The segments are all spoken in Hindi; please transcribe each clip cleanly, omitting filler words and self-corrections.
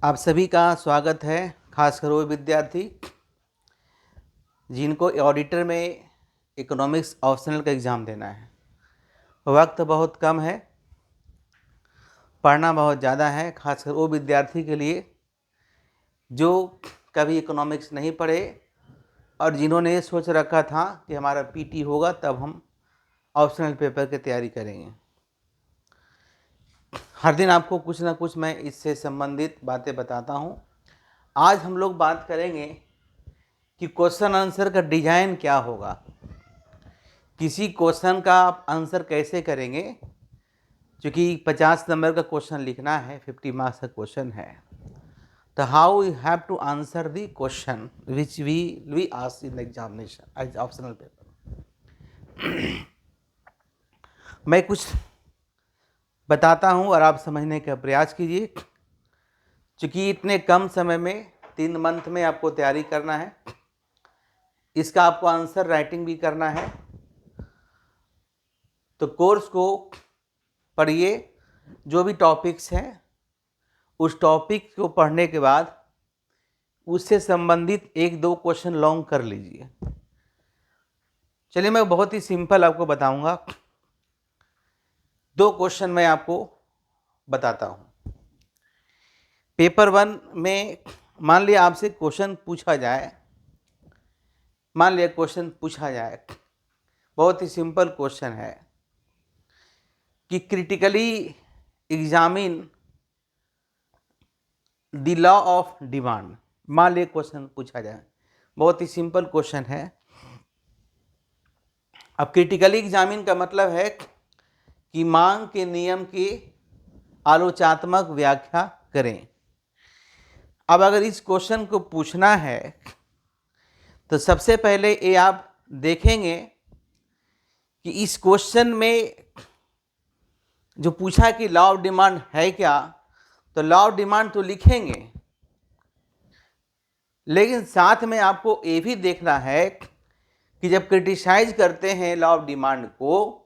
आप सभी का स्वागत है, खासकर वो विद्यार्थी जिनको ऑडिटर में इकोनॉमिक्स ऑप्शनल का एग्ज़ाम देना है। वक्त बहुत कम है, पढ़ना बहुत ज़्यादा है, खासकर वो विद्यार्थी के लिए जो कभी इकोनॉमिक्स नहीं पढ़े और जिन्होंने सोच रखा था कि हमारा पीटी होगा तब हम ऑप्शनल पेपर की तैयारी करेंगे। हर दिन आपको कुछ ना कुछ मैं इससे संबंधित बातें बताता हूँ। आज हम लोग बात करेंगे कि क्वेश्चन आंसर का डिजाइन क्या होगा, किसी क्वेश्चन का आप आंसर कैसे करेंगे, क्योंकि 50 नंबर का क्वेश्चन लिखना है, 50 मार्क्स का क्वेश्चन है। तो how you have to answer the question which we ask in the examination as optional paper. मैं कुछ बताता हूं और आप समझने का प्रयास कीजिए, क्योंकि इतने कम समय में 3 मंथ में आपको तैयारी करना है। इसका आपको आंसर राइटिंग भी करना है। तो कोर्स को पढ़िए, जो भी टॉपिक्स हैं उस टॉपिक को पढ़ने के बाद उससे संबंधित 1-2 क्वेश्चन लॉन्ग कर लीजिए। चलिए मैं बहुत ही सिंपल आपको बताऊंगा। 2 क्वेश्चन मैं आपको बताता हूं। पेपर 1 में मान लिया आपसे क्वेश्चन पूछा जाए, बहुत ही सिंपल क्वेश्चन है कि critically examine the law of demand. मान लिया क्वेश्चन पूछा जाए, बहुत ही सिंपल क्वेश्चन है। अब क्रिटिकली एग्जामिन का मतलब है कि मांग के नियम की आलोचनात्मक व्याख्या करें। अब अगर इस क्वेश्चन को पूछना है तो सबसे पहले ये आप देखेंगे कि इस क्वेश्चन में जो पूछा कि लॉ ऑफ डिमांड है क्या, तो लॉ ऑफ डिमांड तो लिखेंगे, लेकिन साथ में आपको ये भी देखना है कि जब क्रिटिसाइज करते हैं लॉ ऑफ डिमांड को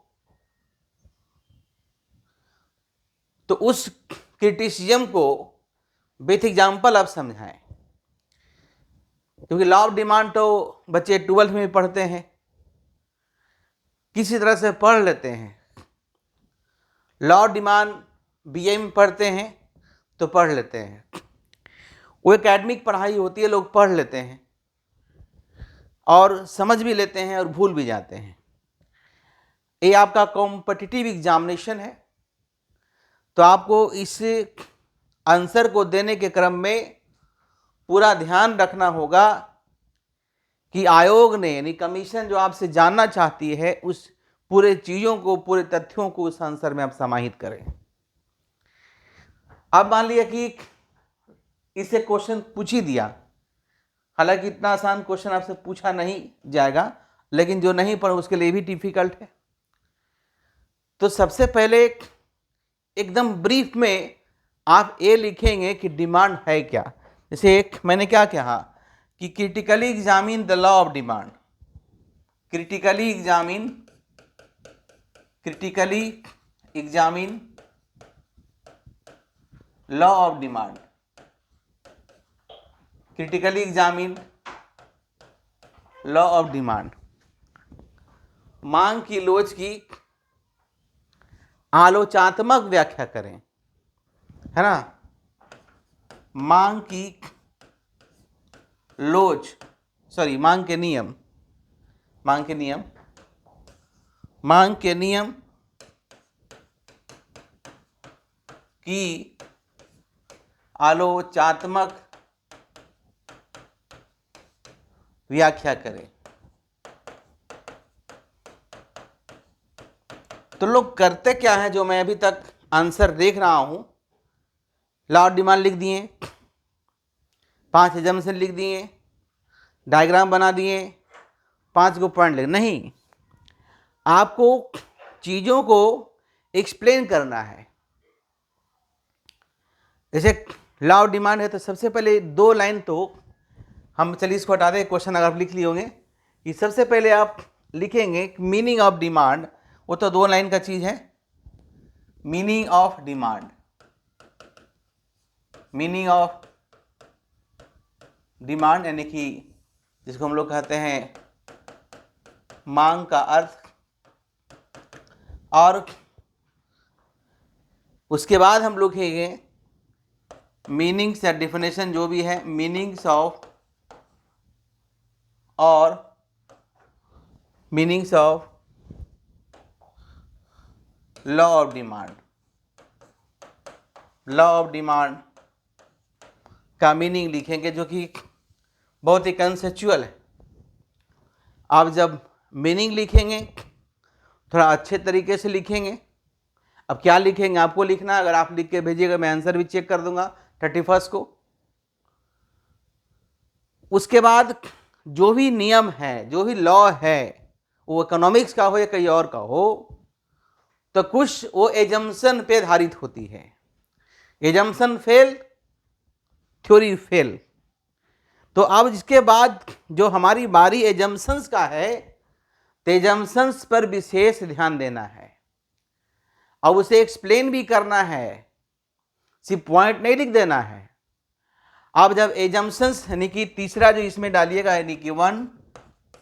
तो उस क्रिटिसिज्म को विथ एग्जाम्पल आप समझाएं। क्योंकि लॉ ऑफ डिमांड तो बच्चे 12th में पढ़ते हैं, किसी तरह से पढ़ लेते हैं। लॉ ऑफ डिमांड बीए में पढ़ते हैं तो पढ़ लेते हैं, वो एकेडमिक पढ़ाई होती है, लोग पढ़ लेते हैं और समझ भी लेते हैं और भूल भी जाते हैं। ये आपका कॉम्पिटिटिव एग्जामिनेशन है, तो आपको इस आंसर को देने के क्रम में पूरा ध्यान रखना होगा कि आयोग ने यानी कमीशन जो आपसे जानना चाहती है उस पूरे चीज़ों को, पूरे तथ्यों को उस आंसर में आप समाहित करें। अब मान लिया कि इसे क्वेश्चन पूछ ही दिया, हालांकि इतना आसान क्वेश्चन आपसे पूछा नहीं जाएगा, लेकिन जो नहीं पढ़ा उसके लिए भी डिफिकल्ट है। तो सबसे पहले एकदम ब्रीफ में आप ये लिखेंगे कि डिमांड है क्या। जैसे एक मैंने क्या कहा कि critically examine the law of demand, critically examine law of demand, critically examine law of demand. मांग की लोच की आलोचनात्मक व्याख्या करें, है ना। मांग की लोच, मांग के नियम की आलोचनात्मक व्याख्या करें। तो लोग करते क्या है, जो मैं अभी तक आंसर देख रहा हूं, लॉ ऑफ डिमांड लिख दिए, 5 एजम्पशन लिख दिए, डायग्राम बना दिए, 5 को पॉइंट लिख। नहीं, आपको चीज़ों को एक्सप्लेन करना है। जैसे लॉ ऑफ डिमांड है तो सबसे पहले 2 लाइन तो हम, चलिए इसको हटा दें, क्वेश्चन अगर आप लिख लिए होंगे कि सबसे पहले आप लिखेंगे मीनिंग ऑफ डिमांड, वो तो 2 लाइन का चीज है। Meaning of demand, meaning of demand यानी कि जिसको हम लोग कहते हैं मांग का अर्थ, और उसके बाद हम लोग लिखेंगे मीनिंग्स या डिफिनेशन जो भी है, meanings of law of demand. Law of demand का मीनिंग लिखेंगे जो कि बहुत ही कंसेप्चुअल है। आप जब मीनिंग लिखेंगे थोड़ा अच्छे तरीके से लिखेंगे। अब क्या लिखेंगे आपको लिखना है, अगर आप लिख के भेजिएगा मैं आंसर भी चेक कर दूंगा 31 को। उसके बाद जो भी नियम है, जो भी लॉ है, वो इकोनॉमिक्स का हो या कहीं और का हो, तो कुछ वो एजम्पशन पे आधारित होती है। Assumption fail, theory fail. तो अब इसके बाद जो हमारी बारी एजम्पशंस का है, तो एजम्पशंस पर विशेष ध्यान देना है और उसे एक्सप्लेन भी करना है, सिर्फ पॉइंट नहीं लिख देना है। अब जब एजम्पशंस यानी कि तीसरा जो इसमें डालिएगा, यानी कि 1,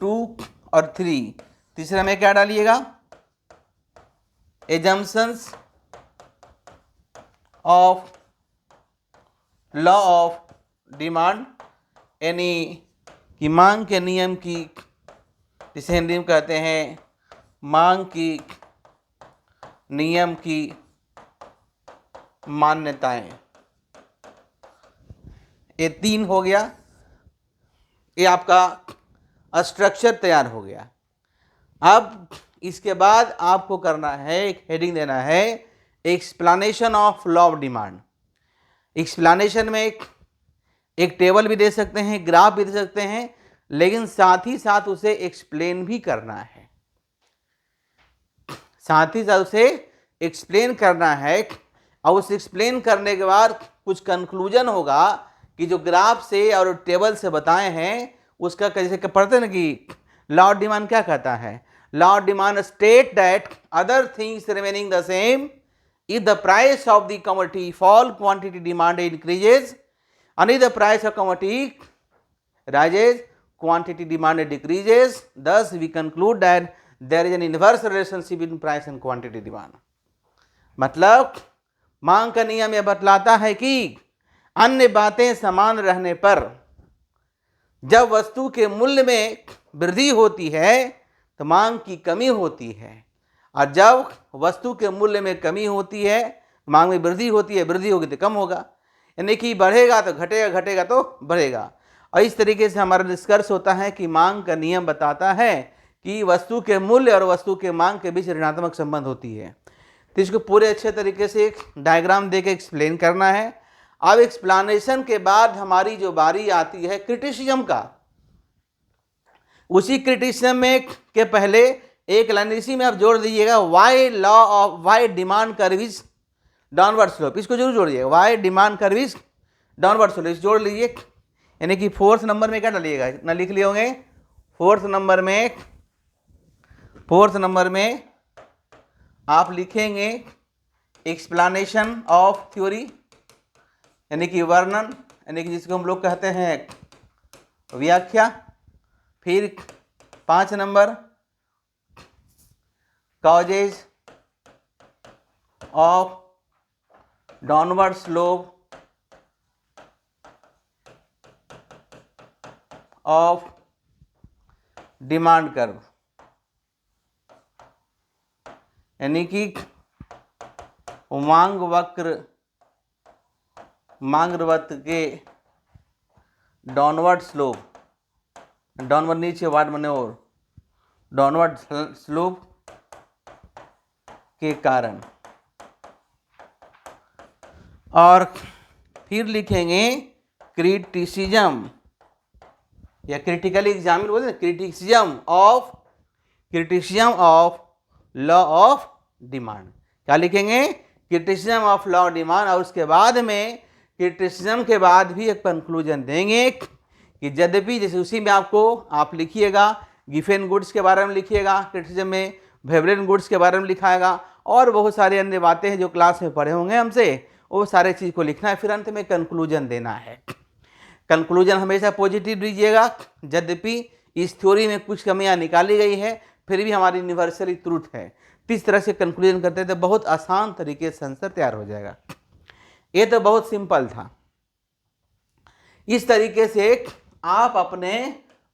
2 और 3, तीसरा में क्या डालिएगा, assumptions of law of demand, यानी कि मांग के नियम की, जिसे हिंदी में कहते हैं मांग की नियम की मान्यताएं। ये 3 हो गया, ये आपका स्ट्रक्चर तैयार हो गया। अब इसके बाद आपको करना है, एक हेडिंग देना है, explanation of law of demand. Explanation में एक टेबल भी दे सकते हैं, ग्राफ भी दे सकते हैं, लेकिन साथ ही साथ उसे एक्सप्लेन भी करना है। साथ ही साथ उसे एक्सप्लेन करना है, और उसे एक्सप्लेन करने के बाद कुछ कंक्लूजन होगा कि जो ग्राफ से और टेबल से बताए हैं उसका, जैसे पढ़ते हैं ना कि लॉ ऑफ डिमांड क्या कहता है, law of demand state that other things remaining the same, if the price of the commodity fall, quantity demand increases, and if the price of commodity rises, quantity demand decreases. Thus we conclude that there is an inverse relationship between price and quantity demand. मतलब मांग का नियम यह बतलाता है कि अन्य बातें समान रहने पर जब वस्तु के मूल्य में वृद्धि होती है तो मांग की कमी होती है, और जब वस्तु के मूल्य में कमी होती है, मांग में वृद्धि होती है, वृद्धि होगी तो कम होगा, यानी कि बढ़ेगा तो घटेगा, घटेगा तो बढ़ेगा। और इस तरीके से हमारा निष्कर्ष होता है कि मांग का नियम बताता है कि वस्तु के मूल्य और वस्तु के मांग के बीच ऋणात्मक संबंध होती है। तो इसको पूरे अच्छे तरीके से एक डायग्राम देके एक्सप्लेन करना है। अब एक्सप्लेनेशन के बाद हमारी जो बारी आती है क्रिटिसिज्म का, उसी क्रिटिसिज्म में के पहले एक लाइन इसी में आप जोड़ दीजिएगा, why demand curve is downward slope, इसको जरूर जोड़ दीजिएगा, why demand curve is downward slope, इस जोड़ लीजिए। यानी कि 4th नंबर में क्या डालिएगा, इतना लिख लिए होंगे, 4th नंबर में आप लिखेंगे एक्सप्लेनेशन ऑफ थ्योरी, यानी कि वर्णन, यानी कि जिसको हम लोग कहते हैं व्याख्या। फिर 5 number causes of downward slope of demand curve, यानी कि मांग वक्र के डाउनवर्ड स्लोप, डाउनवर्ड नीचे वार्ड बने और डाउनवर्ड स्लोप के कारण। और फिर लिखेंगे क्रिटिसिज्म या क्रिटिकली एग्जामिन बोलते हैं, criticism of law of demand. क्या लिखेंगे, criticism of law of demand. और उसके बाद में क्रिटिसिज्म के बाद भी एक कंक्लूजन देंगे कि यद्यपि, जैसे उसी में आप लिखिएगा गिफेन गुड्स के बारे में लिखिएगा, क्रिटिसिज्म में वेवलेन गुड्स के बारे में लिखाएगा, और बहुत सारी अन्य बातें हैं जो क्लास में पढ़े होंगे हमसे, वो सारे चीज़ को लिखना है। फिर अंत में कंक्लूजन देना है। कंक्लूजन हमेशा पॉजिटिव दीजिएगा। यद्यपि इस थ्योरी में कुछ कमियां निकाली गई है, फिर भी हमारी यूनिवर्सली ट्रूथ है। इस तरह से कंक्लूजन करते थे, बहुत आसान तरीके से आंसर तैयार हो जाएगा। ये तो बहुत सिंपल था। इस तरीके से आप अपने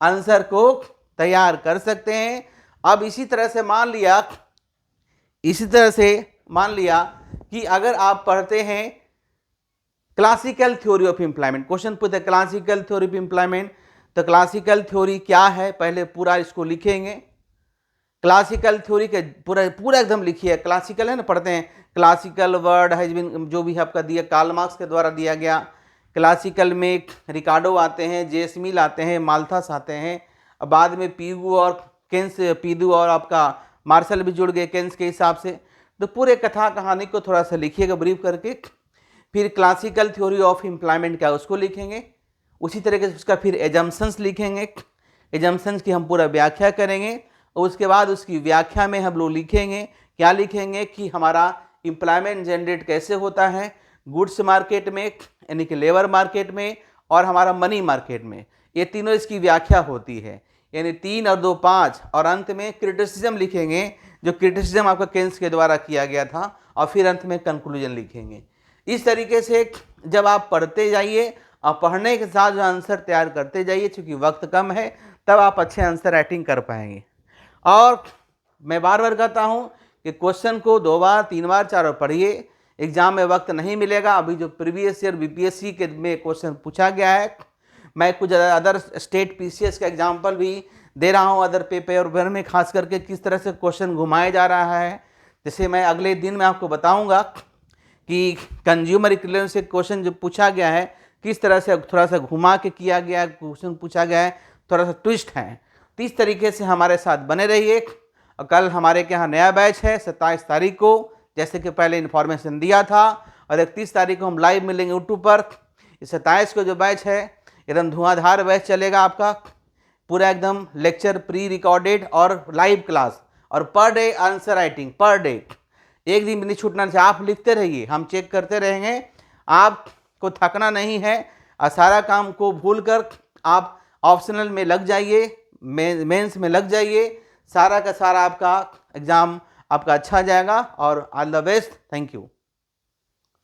आंसर को तैयार कर सकते हैं। अब इसी तरह से मान लिया कि अगर आप पढ़ते हैं classical theory of employment, question पूछते हैं क्लासिकल थ्योरी ऑफ एम्प्लॉयमेंट, तो क्लासिकल थ्योरी क्या है पहले पूरा इसको लिखेंगे। क्लासिकल थ्योरी के पूरा एकदम लिखिए। क्लासिकल है ना, पढ़ते हैं क्लासिकल वर्ड हैज बीन, जो भी आपका दिया कार्ल मार्क्स के द्वारा दिया गया। क्लासिकल में रिकार्डो आते हैं, जेस मिल आते हैं, माल्थस आते हैं, बाद में पीगू और केंस, पीदू और आपका मार्शल भी जुड़ गए केंस के हिसाब से। तो पूरे कथा कहानी को थोड़ा सा लिखिएगा ब्रीफ करके। फिर क्लासिकल थ्योरी ऑफ एम्प्लॉयमेंट क्या उसको लिखेंगे। उसी तरीके से उसका फिर एजम्पशंस लिखेंगे। एजम्पशंस की हम पूरा व्याख्या करेंगे और उसके बाद उसकी व्याख्या में हम लोग लिखेंगे, क्या लिखेंगे कि हमारा एम्प्लॉयमेंट जनरेट कैसे होता है गुड्स मार्केट में, यानी कि लेबर मार्केट में, और हमारा मनी मार्केट में। ये तीनों इसकी व्याख्या होती है, यानी 3 और 2 5, और अंत में क्रिटिसिज्म लिखेंगे, जो क्रिटिसिज्म आपका केंस के द्वारा किया गया था, और फिर अंत में कंक्लूजन लिखेंगे। इस तरीके से जब आप पढ़ते जाइए और पढ़ने के साथ जो आंसर तैयार करते जाइए, चूँकि वक्त कम है, तब आप अच्छे आंसर राइटिंग कर पाएंगे। और मैं बार बार कहता हूँ कि क्वेश्चन को 2 बार 3 बार 4 बार पढ़िए। एग्जाम में वक्त नहीं मिलेगा। अभी जो प्रीवियस ईयर बीपीएससी के में क्वेश्चन पूछा गया है, मैं कुछ अदर स्टेट पीसीएस का एग्जाम्पल भी दे रहा हूँ, अदर पेपर में खास करके किस तरह से क्वेश्चन घुमाया जा रहा है। जैसे मैं अगले दिन में आपको बताऊँगा कि कंज्यूमर इक्विलिब्रियम से क्वेश्चन जो पूछा गया है, किस तरह से थोड़ा सा घुमा के किया गया क्वेश्चन पूछा गया है, थोड़ा सा ट्विस्ट है। तो इस तरीके से हमारे साथ बने रहिए। और कल हमारे के यहाँ नया बैच है 27 तारीख को, जैसे कि पहले इन्फॉर्मेशन दिया था, और 31 तारीख को हम लाइव मिलेंगे यूट्यूब पर। इस 27 को जो बैच है एकदम धुआंधार बैच चलेगा आपका, पूरा एकदम लेक्चर प्री रिकॉर्डेड और लाइव क्लास, और per day answer writing, per day एक दिन भी नहीं छूटना चाहिए। आप लिखते रहिए, हम चेक करते रहेंगे, आपको थकना नहीं है। और सारा काम को भूलकर आप ऑप्शनल में लग जाइए, मेंस में लग जाइए, सारा का सारा आपका एग्ज़ाम आपका अच्छा जाएगा। और all the best, thank you.